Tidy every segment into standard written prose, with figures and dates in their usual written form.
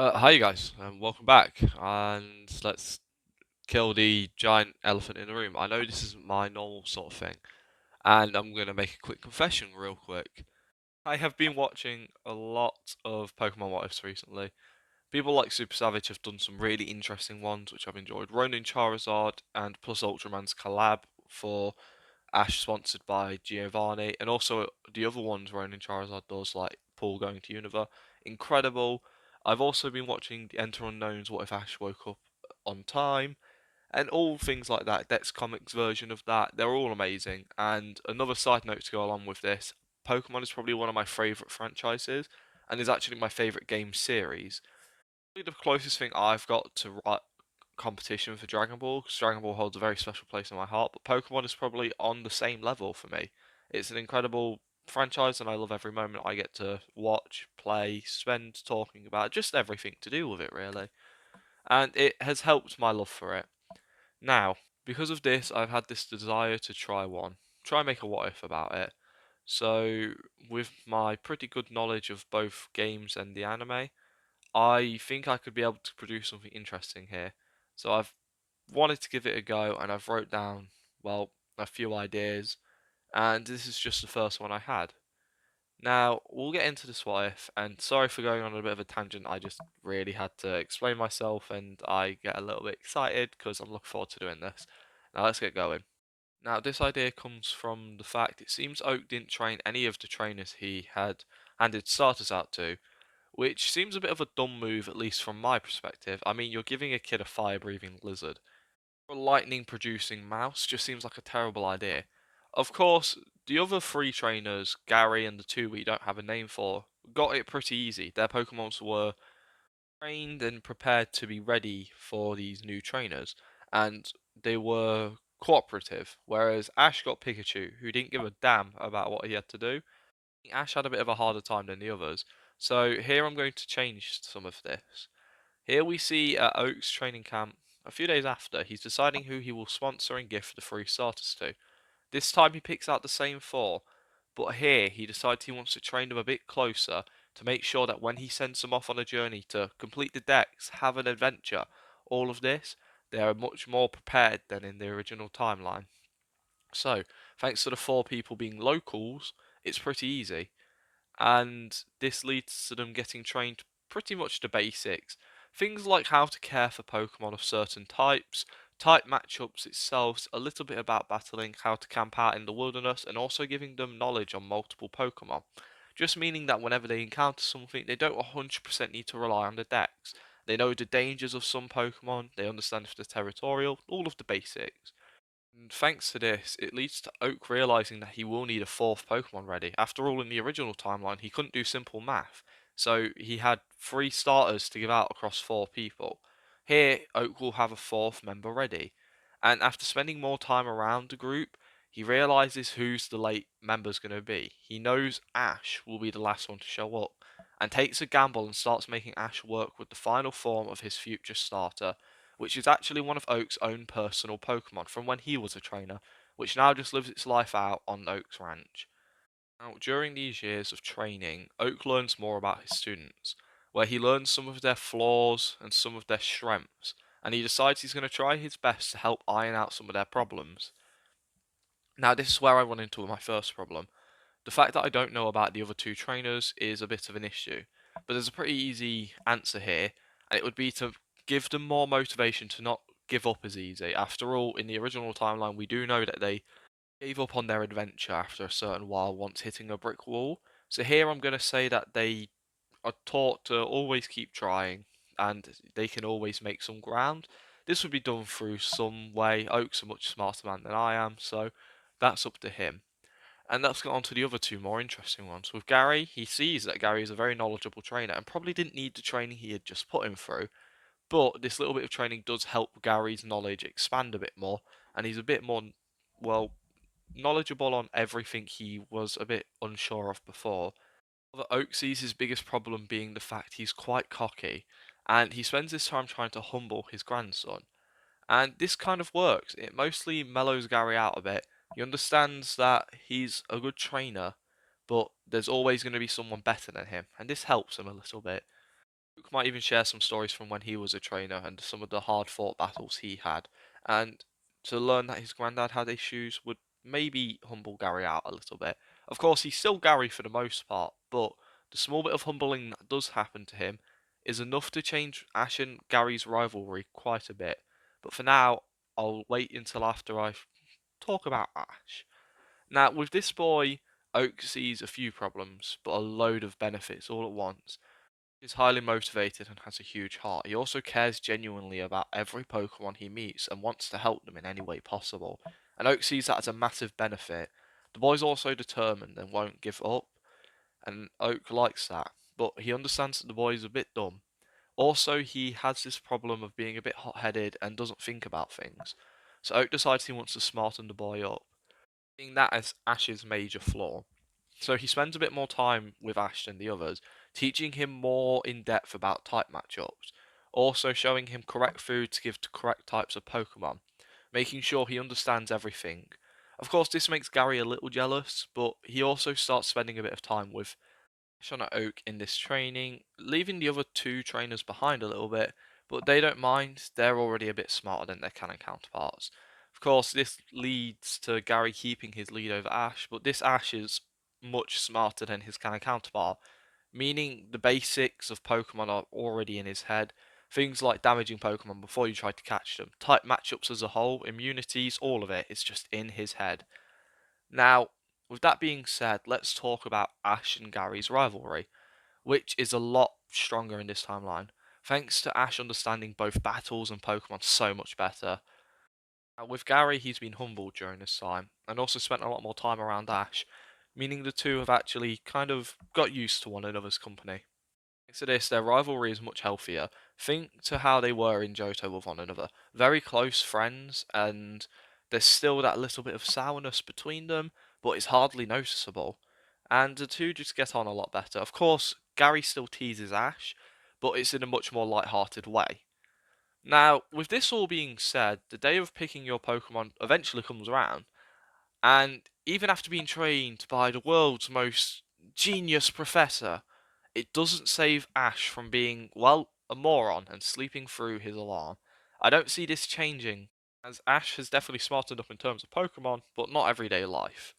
Hi you guys, and welcome back. And let's kill the giant elephant in the room. I know this isn't my normal sort of thing, and I'm gonna make a quick confession real quick. I have been watching a lot of Pokemon What Ifs recently. People like Super Savage have done some really interesting ones, which I've enjoyed. Ronin Charizard and Plus Ultraman's collab for Ash, sponsored by Giovanni, and also the other ones Ronin Charizard does, like Paul going to Unova. Incredible. I've also been watching the Enter Unknown's What If Ash Woke Up on Time, and all things like that. Dex Comics version of that. They're all amazing. And another side note to go along with this, Pokemon is probably one of my favourite franchises, and is actually my favourite game series. Probably the closest thing I've got to competition for Dragon Ball, because Dragon Ball holds a very special place in my heart, but Pokemon is probably on the same level for me. It's an incredible franchise, and I love every moment I get to watch, play, spend talking about, just everything to do with it, really. And it has helped my love for it. Now, because of this, I've had this desire to try one, try and make a what if about it. So, with my pretty good knowledge of both games and the anime, I think I could be able to produce something interesting here. So I've wanted to give it a go, and I've wrote down, well, a few ideas, and this is just the first one I had. Now, we'll get into this what if, and sorry for going on a bit of a tangent, I just really had to explain myself, and I get a little bit excited because I'm looking forward to doing this. Now, let's get going. Now, this idea comes from the fact it seems Oak didn't train any of the trainers he had handed starters out to, which seems a bit of a dumb move, at least from my perspective. I mean, you're giving a kid a fire-breathing lizard. A lightning-producing mouse just seems like a terrible idea. Of course, the other three trainers, Gary and the two we don't have a name for, got it pretty easy. Their Pokemons were trained and prepared to be ready for these new trainers, and they were cooperative, whereas Ash got Pikachu, who didn't give a damn about what he had to do. Ash had a bit of a harder time than the others, so here I'm going to change some of this. Here we see at Oak's training camp, a few days after, he's deciding who he will sponsor and gift the free starters to. This time he picks out the same four, but here he decides he wants to train them a bit closer to make sure that when he sends them off on a journey to complete the decks, have an adventure, all of this, they are much more prepared than in the original timeline. So, thanks to the four people being locals, it's pretty easy, and this leads to them getting trained pretty much the basics. Things like how to care for Pokemon of certain types, type matchups itself, a little bit about battling, how to camp out in the wilderness, and also giving them knowledge on multiple Pokemon. Just meaning that whenever they encounter something, they don't 100% need to rely on the dex. They know the dangers of some Pokemon, they understand if they're territorial, all of the basics. And thanks to this, it leads to Oak realizing that he will need a fourth Pokemon ready. After all, in the original timeline, he couldn't do simple math, so he had three starters to give out across four people. Here, Oak will have a fourth member ready, and after spending more time around the group, he realizes who's the late member's going to be. He knows Ash will be the last one to show up, and takes a gamble and starts making Ash work with the final form of his future starter, which is actually one of Oak's own personal Pokemon from when he was a trainer, which now just lives its life out on Oak's ranch. Now, during these years of training, Oak learns more about his students, where he learns some of their flaws and some of their strengths, and he decides he's going to try his best to help iron out some of their problems. Now, this is where I run into my first problem. The fact that I don't know about the other two trainers is a bit of an issue, but there's a pretty easy answer here, and it would be to give them more motivation to not give up as easy. After all, in the original timeline, we do know that they gave up on their adventure after a certain while once hitting a brick wall. So here I'm going to say that they are taught to always keep trying, and they can always make some ground. This would be done through some way. Oak's a much smarter man than I am, so that's up to him. And let's get on to the other two more interesting ones. With Gary, he sees that Gary is a very knowledgeable trainer and probably didn't need the training he had just put him through. But this little bit of training does help Gary's knowledge expand a bit more, and he's a bit more, well, knowledgeable on everything he was a bit unsure of before. However, Oak sees his biggest problem being the fact he's quite cocky, and he spends his time trying to humble his grandson. And this kind of works. It mostly mellows Gary out a bit. He understands that he's a good trainer, but there's always going to be someone better than him, and this helps him a little bit. Luke might even share some stories from when he was a trainer and some of the hard fought battles he had. And to learn that his granddad had issues would maybe humble Gary out a little bit. Of course, he's still Gary for the most part, but the small bit of humbling that does happen to him is enough to change Ash and Gary's rivalry quite a bit. But for now, I'll wait until after I talk about Ash. Now, with this boy, Oak sees a few problems, but a load of benefits all at once. He's highly motivated and has a huge heart. He also cares genuinely about every Pokemon he meets and wants to help them in any way possible. And Oak sees that as a massive benefit. The boy's also determined and won't give up, and Oak likes that. But he understands that the boy is a bit dumb. Also, he has this problem of being a bit hot-headed and doesn't think about things. So Oak decides he wants to smarten the boy up, seeing that as Ash's major flaw. So he spends a bit more time with Ash than the others, teaching him more in depth about type matchups, also showing him correct food to give to correct types of Pokemon, making sure he understands everything. Of course, this makes Gary a little jealous, but he also starts spending a bit of time with Shona Oak in this training, leaving the other two trainers behind a little bit, but they don't mind, they're already a bit smarter than their canon counterparts. Of course, this leads to Gary keeping his lead over Ash, but this Ash is much smarter than his canon counterpart, meaning the basics of Pokemon are already in his head. Things like damaging Pokemon before you try to catch them, type matchups as a whole, immunities, all of it is just in his head. Now, with that being said, let's talk about Ash and Gary's rivalry, which is a lot stronger in this timeline, thanks to Ash understanding both battles and Pokemon so much better. Now, with Gary, he's been humbled during this time, and also spent a lot more time around Ash, meaning the two have actually kind of got used to one another's company. Thanks to this, their rivalry is much healthier. Think to how they were in Johto with one another. Very close friends, and there's still that little bit of sourness between them, but it's hardly noticeable. And the two just get on a lot better. Of course, Gary still teases Ash, but it's in a much more light-hearted way. Now, with this all being said, the day of picking your Pokemon eventually comes around, and even after being trained by the world's most genius professor, it doesn't save Ash from being, well, a moron and sleeping through his alarm. I don't see this changing, as Ash has definitely smartened up in terms of Pokemon, but not everyday life.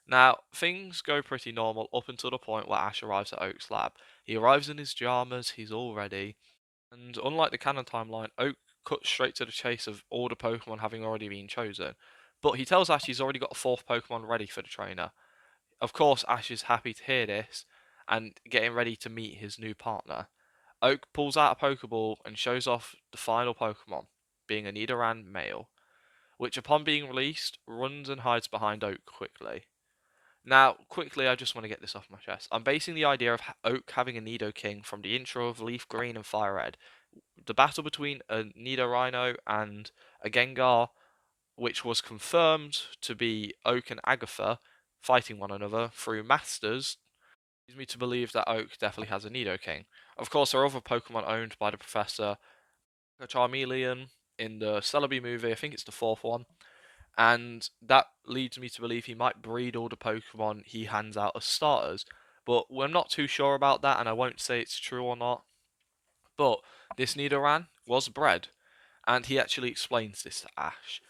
Now, things go pretty normal up until the point where Ash arrives at Oak's lab. He arrives in his pajamas, he's all ready, and unlike the canon timeline, Oak cuts straight to the chase of all the Pokemon having already been chosen. But he tells Ash he's already got a fourth Pokemon ready for the trainer. Of course, Ash is happy to hear this and getting ready to meet his new partner. Oak pulls out a Pokeball and shows off the final Pokemon, being a Nidoran male, which upon being released, runs and hides behind Oak quickly. Now, quickly, I just want to get this off my chest. I'm basing the idea of Oak having a Nidoking from the intro of Leaf Green and Fire Red. The battle between a Nidorino and a Gengar, which was confirmed to be Oak and Agatha fighting one another through Masters, leads me to believe that Oak definitely has a Nidoking. Of course, there are other Pokemon owned by the Professor, like a Charmeleon in the Celebi movie, I think it's the fourth one, and that leads me to believe he might breed all the Pokemon he hands out as starters. But we're not too sure about that, and I won't say it's true or not. But this Nidoran was bred, and he actually explains this to Ash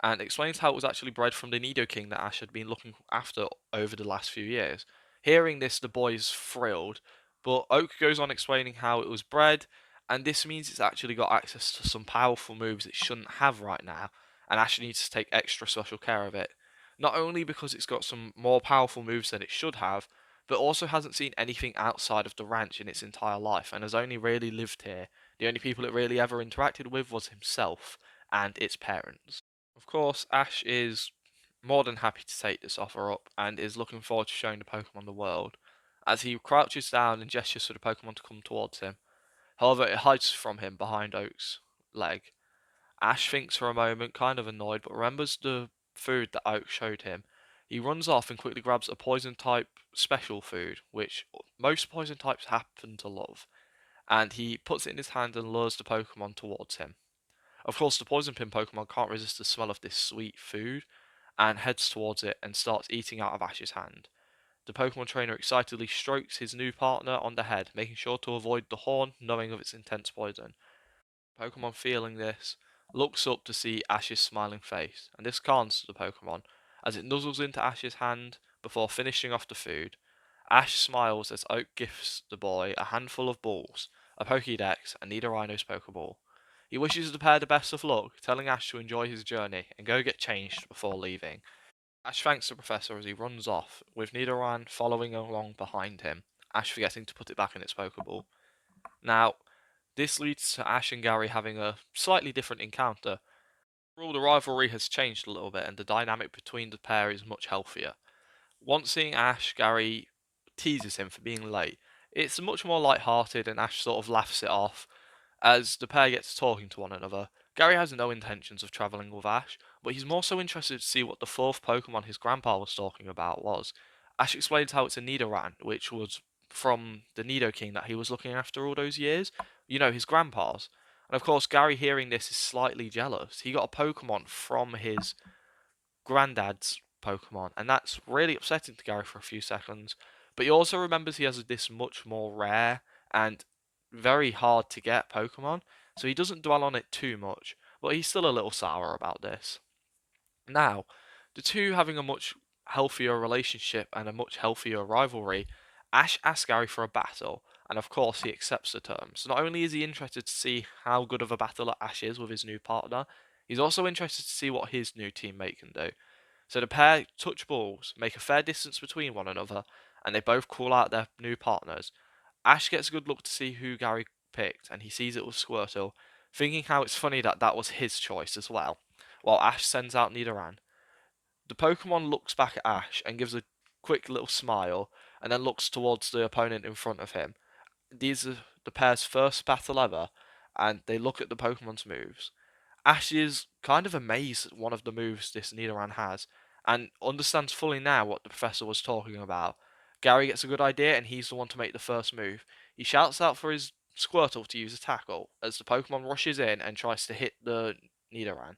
and explains how it was actually bred from the Nidoking that Ash had been looking after over the last few years. Hearing this, the boy's thrilled, but Oak goes on explaining how it was bred, and this means it's actually got access to some powerful moves it shouldn't have right now, and Ash needs to take extra special care of it. Not only because it's got some more powerful moves than it should have, but also hasn't seen anything outside of the ranch in its entire life, and has only really lived here. The only people it really ever interacted with was himself and its parents. Of course, Ash is more than happy to take this offer up and is looking forward to showing the Pokemon the world, as he crouches down and gestures for the Pokemon to come towards him. However, it hides from him behind Oak's leg. Ash thinks for a moment, kind of annoyed, but remembers the food that Oak showed him. He runs off and quickly grabs a poison type special food, which most poison types happen to love, and he puts it in his hand and lures the Pokemon towards him. Of course, the poison pin Pokemon can't resist the smell of this sweet food and heads towards it and starts eating out of Ash's hand. The Pokemon trainer excitedly strokes his new partner on the head, making sure to avoid the horn, knowing of its intense poison. Pokemon, feeling this, looks up to see Ash's smiling face, and this calms the Pokemon as it nuzzles into Ash's hand before finishing off the food. Ash smiles as Oak gifts the boy a handful of balls, a Pokédex, and Nidorino's Pokeball. He wishes the pair the best of luck, telling Ash to enjoy his journey and go get changed before leaving. Ash thanks the professor as he runs off, with Nidoran following along behind him, Ash forgetting to put it back in its Pokeball. Now, this leads to Ash and Gary having a slightly different encounter. Overall, the rivalry has changed a little bit, and the dynamic between the pair is much healthier. Once seeing Ash, Gary teases him for being late. It's much more light-hearted, and Ash sort of laughs it off as the pair gets talking to one another. Gary has no intentions of travelling with Ash, but he's more so interested to see what the fourth Pokemon his grandpa was talking about was. Ash explains how it's a Nidoran, which was from the Nidoking that he was looking after all those years. You know, his grandpa's. And of course, Gary hearing this is slightly jealous. He got a Pokemon from his granddad's Pokemon, and that's really upsetting to Gary for a few seconds. But he also remembers he has this much more rare and very hard to get Pokemon, so he doesn't dwell on it too much, but he's still a little sour about this. Now, the two having a much healthier relationship and a much healthier rivalry, Ash asks Gary for a battle, and of course he accepts the terms. Not only is he interested to see how good of a battler Ash is with his new partner, he's also interested to see what his new teammate can do. So the pair touch balls, make a fair distance between one another, and they both call out their new partners. Ash gets a good look to see who Gary picked, and he sees it was Squirtle, thinking how it's funny that that was his choice as well, while Ash sends out Nidoran. The Pokemon looks back at Ash and gives a quick little smile, and then looks towards the opponent in front of him. These are the pair's first battle ever, and they look at the Pokemon's moves. Ash is kind of amazed at one of the moves this Nidoran has, and understands fully now what the professor was talking about. Gary gets a good idea, and he's the one to make the first move. He shouts out for his Squirtle to use a tackle, as the Pokemon rushes in and tries to hit the Nidoran.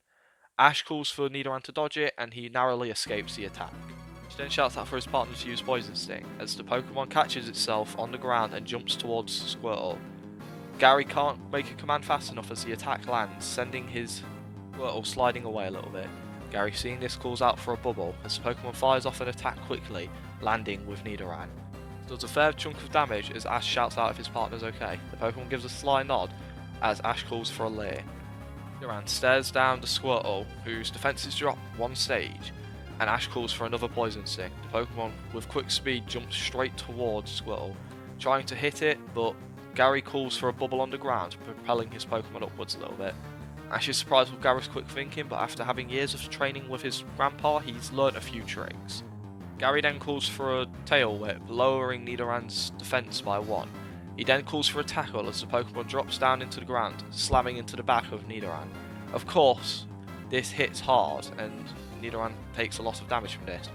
Ash calls for Nidoran to dodge it, and he narrowly escapes the attack. Ash then shouts out for his partner to use Poison Sting, as the Pokemon catches itself on the ground and jumps towards Squirtle. Gary can't make a command fast enough as the attack lands, sending his Squirtle sliding away a little bit. Gary, seeing this, calls out for a bubble as the Pokemon fires off an attack quickly, landing with Nidoran. Does a fair chunk of damage as Ash shouts out if his partner's okay. The Pokemon gives a sly nod as Ash calls for a Leer. Nidoran stares down the Squirtle, whose defenses drop one stage, and Ash calls for another Poison Sting. The Pokemon, with quick speed, jumps straight towards Squirtle, trying to hit it, but Gary calls for a bubble on the ground, propelling his Pokemon upwards a little bit. Ash is surprised with Gary's quick thinking, but after having years of training with his grandpa, he's learned a few tricks. Gary then calls for a Tail Whip, lowering Nidoran's defense by 1. He then calls for a tackle as the Pokemon drops down into the ground, slamming into the back of Nidoran. Of course, this hits hard, and Nidoran takes a lot of damage from this.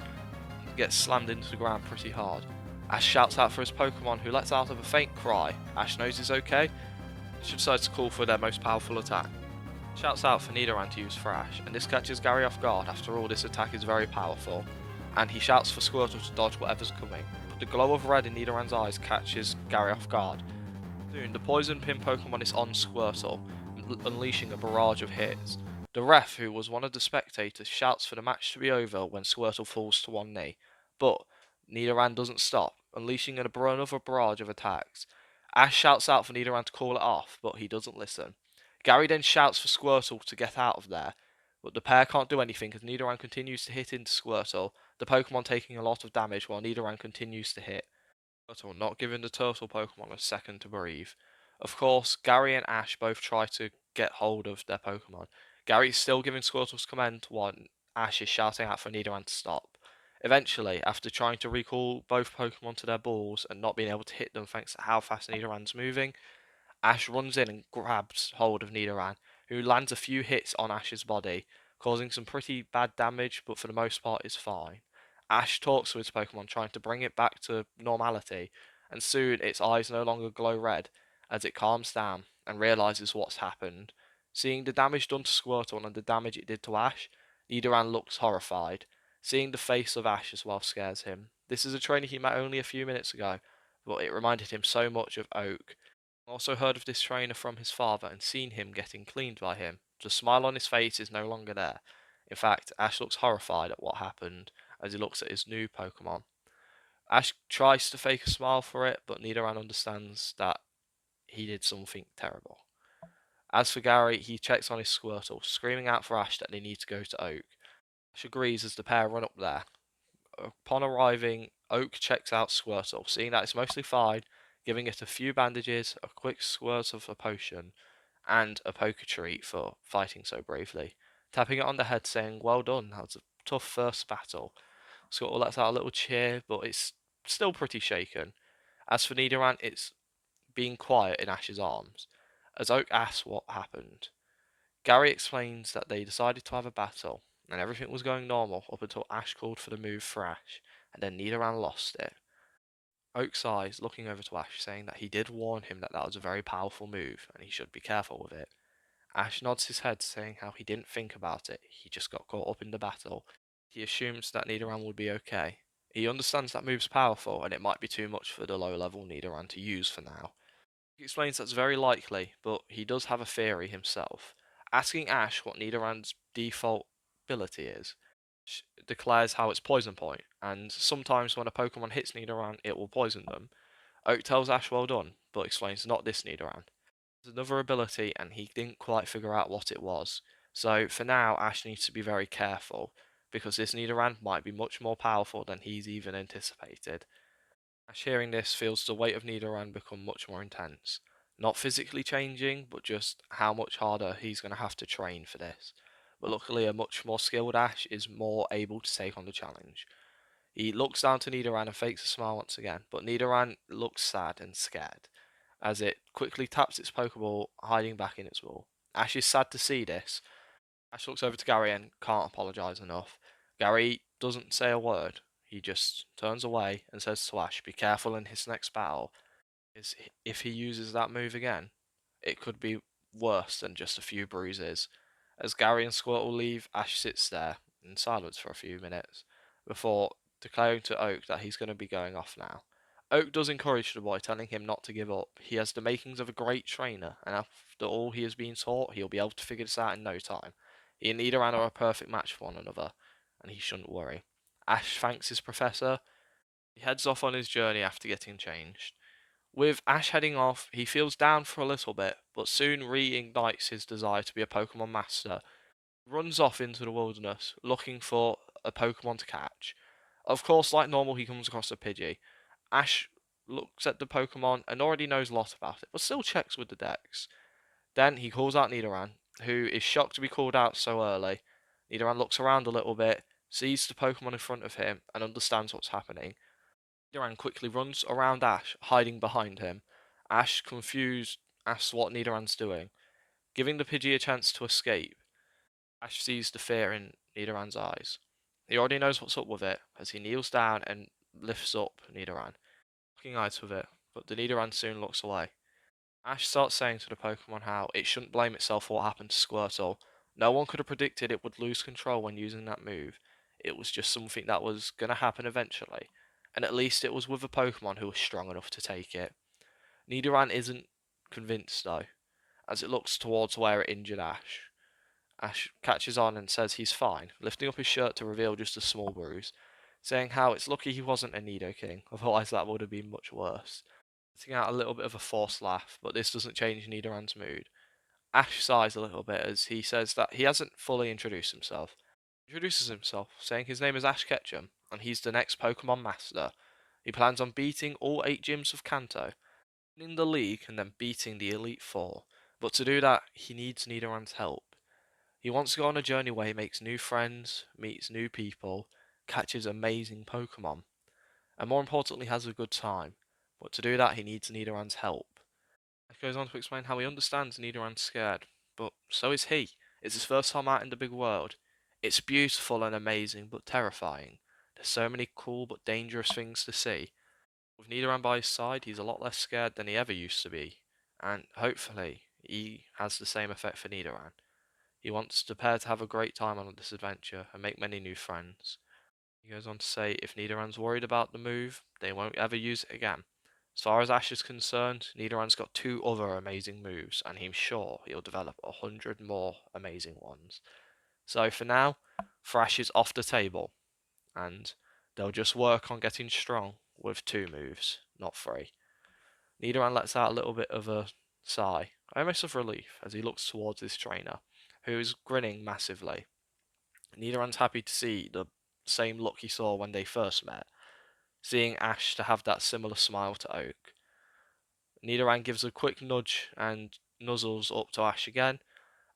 He gets slammed into the ground pretty hard. Ash shouts out for his Pokemon, who lets out a faint cry. Ash knows he's okay. She decides to call for their most powerful attack. Shouts out for Nidoran to use Thrash, and this catches Gary off guard. After all, this attack is very powerful, and he shouts for Squirtle to dodge whatever's coming. But the glow of red in Nidoran's eyes catches Gary off guard. Soon, the Poison Pin Pokemon is on Squirtle, unleashing a barrage of hits. The ref, who was one of the spectators, shouts for the match to be over when Squirtle falls to one knee. But Nidoran doesn't stop, unleashing another barrage of attacks. Ash shouts out for Nidoran to call it off, but he doesn't listen. Gary then shouts for Squirtle to get out of there, but the pair can't do anything as Nidoran continues to hit into Squirtle, the Pokemon taking a lot of damage while Nidoran continues to hit. Squirtle not giving the turtle Pokemon a second to breathe. Of course, Gary and Ash both try to get hold of their Pokemon. Gary is still giving Squirtle's command while Ash is shouting out for Nidoran to stop. Eventually, after trying to recall both Pokemon to their balls and not being able to hit them thanks to how fast Nidoran's moving, Ash runs in and grabs hold of Nidoran, who lands a few hits on Ash's body, causing some pretty bad damage, but for the most part is fine. Ash talks to his Pokemon, trying to bring it back to normality, and soon its eyes no longer glow red, as it calms down and realizes what's happened. Seeing the damage done to Squirtle and the damage it did to Ash, Nidoran looks horrified. Seeing the face of Ash as well scares him. This is a trainer he met only a few minutes ago, but it reminded him so much of Oak. Also heard of this trainer from his father and seen him getting cleaned by him. The smile on his face is no longer there. In fact, Ash looks horrified at what happened as he looks at his new Pokemon. Ash tries to fake a smile for it, but Nidoran understands that he did something terrible. As for Gary, he checks on his Squirtle, screaming out for Ash that they need to go to Oak. Ash agrees as the pair run up there. Upon arriving, Oak checks out Squirtle, seeing that it's mostly fine, giving it a few bandages, a quick squirt of a potion, and a poker treat for fighting so bravely. Tapping it on the head, saying, "Well done, that was a tough first battle." Squirtle lets out a little cheer, but it's still pretty shaken. As for Nidoran, it's being quiet in Ash's arms. As Oak asks what happened, Gary explains that they decided to have a battle, and everything was going normal up until Ash called for the move for Ash, and then Nidoran lost it. Oak sighs, looking over to Ash, saying that he did warn him that that was a very powerful move, and he should be careful with it. Ash nods his head, saying how he didn't think about it, he just got caught up in the battle. He assumes that Nidoran would be okay. He understands that move's powerful, and it might be too much for the low-level Nidoran to use for now. He explains that's very likely, but he does have a theory himself. Asking Ash what Nidoran's default ability is, declares how it's Poison Point, and sometimes when a Pokemon hits Nidoran, it will poison them. Oak tells Ash well done, but explains not this Nidoran. There's another ability, and he didn't quite figure out what it was. So for now, Ash needs to be very careful, because this Nidoran might be much more powerful than he's even anticipated. Ash hearing this feels the weight of Nidoran become much more intense. Not physically changing, but just how much harder he's going to have to train for this. But luckily, a much more skilled Ash is more able to take on the challenge. He looks down to Nidoran and fakes a smile once again, but Nidoran looks sad and scared as it quickly taps its Pokeball, hiding back in its ball. Ash is sad to see this. Ash looks over to Gary and can't apologise enough. Gary doesn't say a word. He just turns away and says to Ash, "Be careful in his next battle. Is if he uses that move again, it could be worse than just a few bruises." As Gary and Squirtle leave, Ash sits there in silence for a few minutes before declaring to Oak that he's going to be going off now. Oak does encourage the boy, telling him not to give up. He has the makings of a great trainer, and after all he has been taught, he'll be able to figure this out in no time. He and Nidoran are a perfect match for one another, and he shouldn't worry. Ash thanks his professor. He heads off on his journey after getting changed. With Ash heading off, he feels down for a little bit, but soon reignites his desire to be a Pokemon master. Runs off into the wilderness, looking for a Pokemon to catch. Of course, like normal, he comes across a Pidgey. Ash looks at the Pokemon and already knows a lot about it, but still checks with the Dex. Then he calls out Nidoran, who is shocked to be called out so early. Nidoran looks around a little bit, sees the Pokemon in front of him, and understands what's happening. Nidoran quickly runs around Ash, hiding behind him. Ash, confused, asks what Nidoran's doing, giving the Pidgey a chance to escape. Ash sees the fear in Nidoran's eyes. He already knows what's up with it, as he kneels down and lifts up Nidoran, looking eyes with it, but the Nidoran soon looks away. Ash starts saying to the Pokemon how it shouldn't blame itself for what happened to Squirtle. No one could have predicted it would lose control when using that move. It was just something that was going to happen eventually, and at least it was with a Pokemon who was strong enough to take it. Nidoran isn't convinced though, as it looks towards where it injured Ash. Ash catches on and says he's fine, lifting up his shirt to reveal just a small bruise, saying how it's lucky he wasn't a Nidoking, otherwise that would have been much worse. Letting out a little bit of a forced laugh, but this doesn't change Nidoran's mood. Ash sighs a little bit as he says that he hasn't fully introduced himself. He introduces himself, saying his name is Ash Ketchum, and he's the next Pokemon Master. He plans on beating all 8 gyms of Kanto, winning the league, and then beating the Elite Four. But to do that, he needs Nidoran's help. He wants to go on a journey where he makes new friends, meets new people, catches amazing Pokemon, and more importantly has a good time. But to do that, he needs Nidoran's help. It goes on to explain how he understands Nidoran's scared, but so is he. It's his first time out in the big world. It's beautiful and amazing, but terrifying. There's so many cool but dangerous things to see. With Nidoran by his side, he's a lot less scared than he ever used to be, and hopefully, he has the same effect for Nidoran. He wants the pair to have a great time on this adventure and make many new friends. He goes on to say if Nidoran's worried about the move, they won't ever use it again. As far as Ash is concerned, Nidoran's got two other amazing moves, and he's sure he'll develop 100 more amazing ones. So for now, Thrash is off the table, and they'll just work on getting strong with two moves, not three. Nidoran lets out a little bit of a sigh, almost of relief, as he looks towards his trainer, who is grinning massively. Nidoran's happy to see the same look he saw when they first met, seeing Ash to have that similar smile to Oak. Nidoran gives a quick nudge and nuzzles up to Ash again,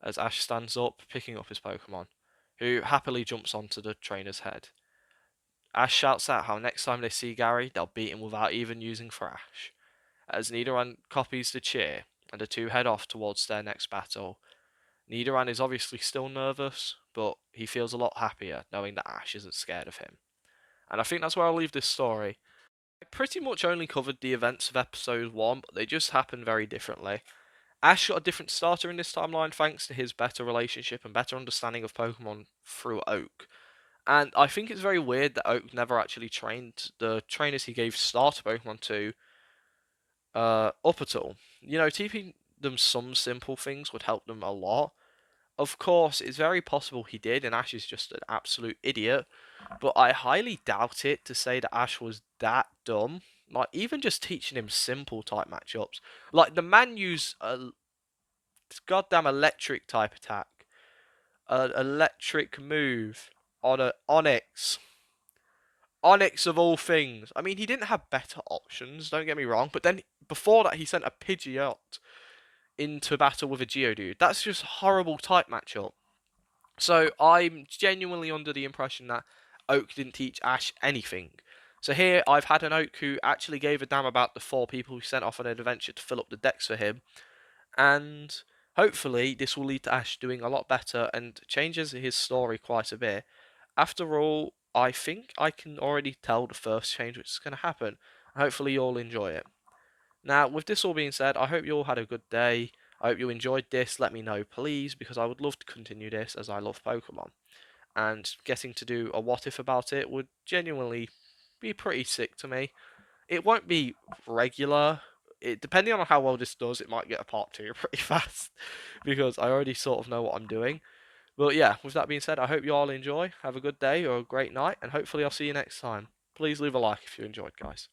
as Ash stands up, picking up his Pokemon, who happily jumps onto the trainer's head. Ash shouts out how next time they see Gary, they'll beat him without even using Thrash. As Nidoran copies the cheer, and the two head off towards their next battle. Nidoran is obviously still nervous, but he feels a lot happier knowing that Ash isn't scared of him. And I think that's where I'll leave this story. I pretty much only covered the events of episode 1, but they just happen very differently. Ash got a different starter in this timeline thanks to his better relationship and better understanding of Pokemon through Oak. And I think it's very weird that Oak never actually trained the trainers he gave starter Pokemon to up at all. You know, teaching them some simple things would help them a lot. Of course, it's very possible he did, and Ash is just an absolute idiot. But I highly doubt it to say that Ash was that dumb. Like, even just teaching him simple type matchups. Like, the man used a goddamn electric type attack. An electric move on a Onyx. Onyx of all things. I mean, he didn't have better options, don't get me wrong. But then, before that, he sent a Pidgeot into battle with a Geodude. That's just horrible type matchup. So I'm genuinely under the impression that Oak didn't teach Ash anything. So here I've had an Oak who actually gave a damn about the 4 people who sent off on an adventure to fill up the decks for him, and hopefully this will lead to Ash doing a lot better and changes his story quite a bit. After all, I think I can already tell the first change which is going to happen. Hopefully you'll enjoy it. Now, with this all being said, I hope you all had a good day. I hope you enjoyed this. Let me know, please, because I would love to continue this as I love Pokemon. And getting to do a what if about it would genuinely be pretty sick to me. It won't be regular. Depending on how well this does, it might get a part 2 pretty fast because I already sort of know what I'm doing. But yeah, with that being said, I hope you all enjoy. Have a good day or a great night, and hopefully I'll see you next time. Please leave a like if you enjoyed, guys.